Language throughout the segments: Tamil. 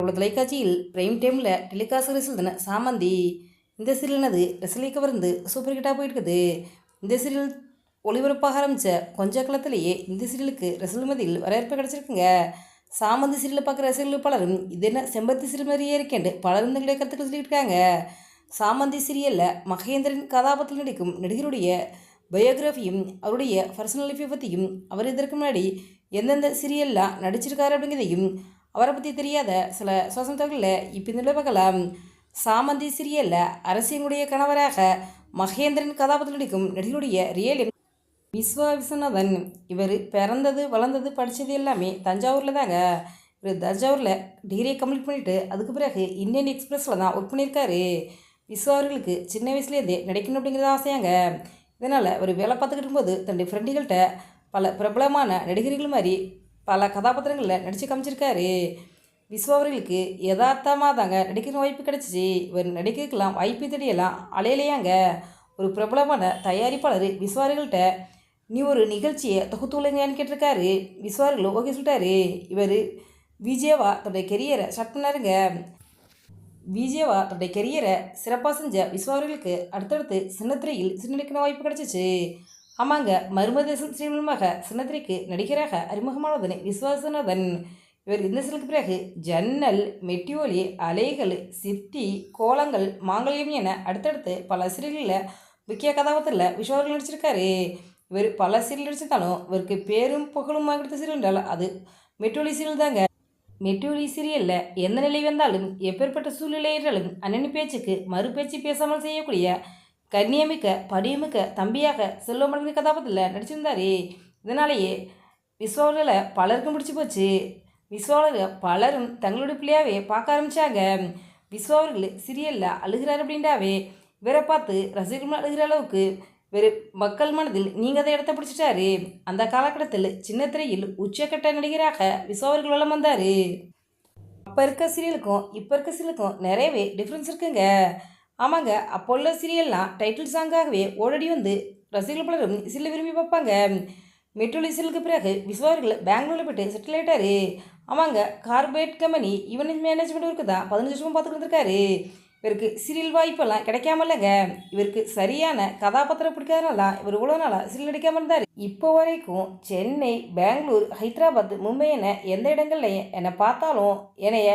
பிரபல தொலைக்காட்சியில் பிரைம் டைமில் டெலிகாஸ்ட் ரிசல்தான சாமந்தி. இந்த சீரியல்னது ரசிகை கவர்ந்து சூப்பர் ஹிட்டாக போயிருக்குது. இந்த சீரியல் ஒளிபரப்பாக ஆரம்பித்த கொஞ்ச காலத்திலேயே இந்த சீரியலுக்கு ரசிகர்கள் மத்தியில் வரவேற்பு கிடச்சிருக்குங்க. சாமந்தி சீரியலை பார்க்குற ரசிகர்கள் பலரும் இது என்ன செம்பருத்தி சீரியல் மாதிரியே இருக்கேன் பலரும் தங்களுடைய கருத்துக்கள் சொல்லியிருக்காங்க. சாமந்தி சீரியலில் மகேந்திரன் கதாபாத்திரத்தில் நடிக்கும் நடிகருடைய பயோகிராஃபியும் அவருடைய பர்சனல் லைஃப்பை பற்றியும் அவர் இதற்கு முன்னாடி எந்தெந்த சீரியல்லாம் நடிச்சிருக்காரு அப்படிங்கிறதையும் அவரை பற்றி தெரியாத சில சுவாசம் தகவலில் இப்போ இந்த பார்க்கலாம். சாமந்தி சீரியலில் அரசியனுடைய கணவராக மகேந்திரன் கதாபாத்திரத்தில் நடிக்கும் நடிகருடைய ரியல் விஸ்வா விஸ்வநாதன். இவர் பிறந்தது வளர்ந்தது படித்தது எல்லாமே தஞ்சாவூரில் தாங்க. இவர் தஞ்சாவூரில் டிகிரியை கம்ப்ளீட் பண்ணிவிட்டு அதுக்கு பிறகு இந்தியன் எக்ஸ்பிரஸில் தான் ஒர்க் பண்ணியிருக்காரு. விஸ்வா அவர்களுக்கு சின்ன வயசுலேருந்தே நடிக்கணும் அப்படிங்கிறது ஆசையாங்க. இதனால் அவர் வேலை பார்த்துக்கிட்டு இருக்கும்போது தன்னுடைய ஃப்ரெண்டுகள்கிட்ட பல பிரபலமான நடிகர்கள் மாதிரி பல கதாபாத்திரங்களில் நடித்து காமிச்சிருக்காரு. விஸ்வா அவர்களுக்கு யதார்த்தமாக தாங்க நடிக்கிற வாய்ப்பு கிடச்சிச்சு. இவர் நடிக்கிறதுக்கெல்லாம் வாய்ப்பு தெரியலாம் அலையிலையாங்க. ஒரு பிரபலமான தயாரிப்பாளர் விஸ்வா அவர்கள்ட்ட நீ ஒரு நிகழ்ச்சியை தொகுத்துள்ளங்கன்னு கேட்டிருக்காரு. விஸ்வா அவர்கள் ஓகே சொல்லிட்டாரு. இவர் விஜயவா தன்னுடைய கெரியரை ஸ்டார்ட் பண்ணாருங்க. விஜயவா தன்னுடைய கெரியரை சிறப்பாக செஞ்ச விஸ்வா அவர்களுக்கு அடுத்தடுத்து சின்னத்திரையில் நடிக்கிற வாய்ப்பு கிடச்சிச்சு. ஆமாங்க, மர்மதேசம் ஸ்ரீமூலமாக சின்னத்திரைக்கு நடிகராக அறிமுகமானதன் விஸ்வநாதன். இவர் இந்த சீரியலுக்கு பிறகு ஜன்னல், மெட்டியோலி, அலைகள், சித்தி, கோலங்கள், மாங்கல்யம் என அடுத்தடுத்து பல சீரியல்களில் முக்கிய கதாபாத்திரத்தில் விஸ்வா அவர்கள் நடிச்சிருக்காரு. இவர் பல சீரியல் நடிச்சிருந்தாலும் இவருக்கு பேரும் புகழும் கொடுத்த சீரியல் என்றால் அது மெட்டியோலி சீரியல் தாங்க. மெட்டியோலி சீரியலில் எந்த நிலை வந்தாலும் எப்பேற்பட்ட சூழ்நிலை என்றாலும் அண்ணன் பேச்சுக்கு மறு பேச்சு பேசாமல் செய்யக்கூடிய கண்ணியமிக்க படியமிக்க தம்பியாக செல்வமடங்கு கதாபாத்திரத்தில் நடிச்சிருந்தார். இதனாலேயே விஸ்வாவர்களை பலருக்கும் பிடிச்சி போச்சு. விஸ்வாவர்கள் பலரும் தங்களுடைய பிள்ளையாவே பார்க்க ஆரம்பித்தாங்க. விஸ்வாவர்கள் சீரியலில் அழுகிறார் அப்படின்றாவே இவரை பார்த்து ரசிகர்கள் அழுகிற அளவுக்கு வேறு மக்கள் மனதில் நீங்கள் அதை இடத்த பிடிச்சிட்டாரு. அந்த காலகட்டத்தில் சின்ன திரையில் உச்சக்கட்ட நடிகராக விஸ்வாவர்கள் வளம் வந்தார். அப்போ இருக்க சீரியலுக்கும் இப்போ இருக்க சீரியலுக்கும் நிறையவே டிஃப்ரென்ஸ் இருக்குங்க. ஆமாங்க, அப்போ உள்ள சீரியல்லாம் டைட்டில் சாங்காகவே ஓடடி வந்து ரசிகர்கள் பலரும் சீரியல் விரும்பி பார்ப்பாங்க. மெட்ரோலி சீரியலுக்கு பிறகு விஸ்வா அவர்கள் பெங்களூரில் போய்ட்டு செட்டில் ஆகிட்டாரு. ஆமாங்க, corporate company event management work தான் 15 வருஷமாக பார்த்துட்டு இருந்திருக்காரு. இவருக்கு சீரியல் வாய்ப்பெல்லாம் கிடைக்காமல்லங்க. இவருக்கு சரியான கதாபாத்திரம் பிடிக்காதனால இவர் இவ்வளோ நாளாக சீரியல் நடிக்காமல் இருந்தார். இப்போ வரைக்கும் சென்னை, பெங்களூர், ஹைதராபாத், மும்பை என எந்த இடங்கள்லையும் என்னை பார்த்தாலும் என்னைய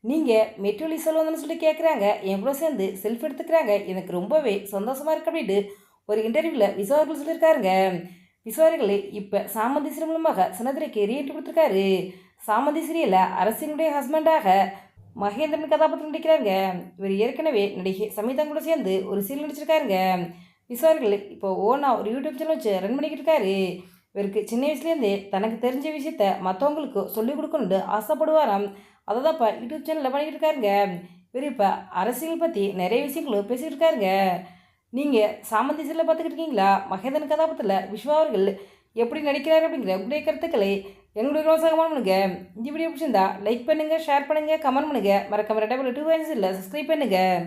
நீங்கள் மெட்ரோலி சொல்லுவதுன்னு சொல்லி கேட்குறாங்க. என் கூட சேர்ந்து செல்ஃப் எடுத்துக்கிறாங்க. எனக்கு ரொம்பவே சந்தோஷமாக இருக்கு அப்படின்ட்டு ஒரு இன்டர்வியூவில் விஸ்வா அவர்கள் சொல்லியிருக்காருங்க. விஸ்வா அவர்கள் இப்போ சாமந்தி சீரியல் மூலமாக சின்னத்திரைக்கு ரீஎன்ட்ரி கொடுத்துருக்காரு. சாமந்தி சீரியலில் அரசினுடைய ஹஸ்பண்டாக மகேந்திரன் கதாபாத்திரம் நடிக்கிறாருங்க. இவர் ஏற்கனவே நடிகை சமீதா கூட சேர்ந்து ஒரு சீரியல் நடிச்சிருக்காருங்க. விஸ்வா அவர்கள் இப்போ ஓனாக ஒரு யூடியூப் சேனல் வச்சு ரன் பண்ணிக்கிட்டு இருக்காரு. இவருக்கு சின்ன வயசுலேருந்தே தனக்கு தெரிஞ்ச விஷயத்த மற்றவங்களுக்கு சொல்லிக் கொடுக்கணுன்னு ஆசைப்படுவாராம். அதை தான் இப்போ யூடியூப் சேனலில் பண்ணிக்கிட்டு இருக்காருங்க. இவர் இப்போ அரசியல் பற்றி நிறைய விஷயங்களும் பேசிக்கிட்டு இருக்காருங்க. நீங்கள் சாமந்தி சீரியலை பார்த்துக்கிட்டு இருக்கீங்களா? மகேந்திரன் கதாபாத்திரத்தில் விஸ்வா அவர்கள் எப்படி நடிக்கிறாரு அப்படிங்கிற உங்களுடைய கருத்துக்களை எங்களுடைய ரோசாக பண்ணுங்க. இந்த வீடியோ பிடிச்சிருந்தா லைக் பண்ணுங்கள், ஷேர் பண்ணுங்கள், கமெண்ட் பண்ணுங்கள். மறக்காம 2 இல்லை சப்ஸ்கிரைப் பண்ணுங்கள்.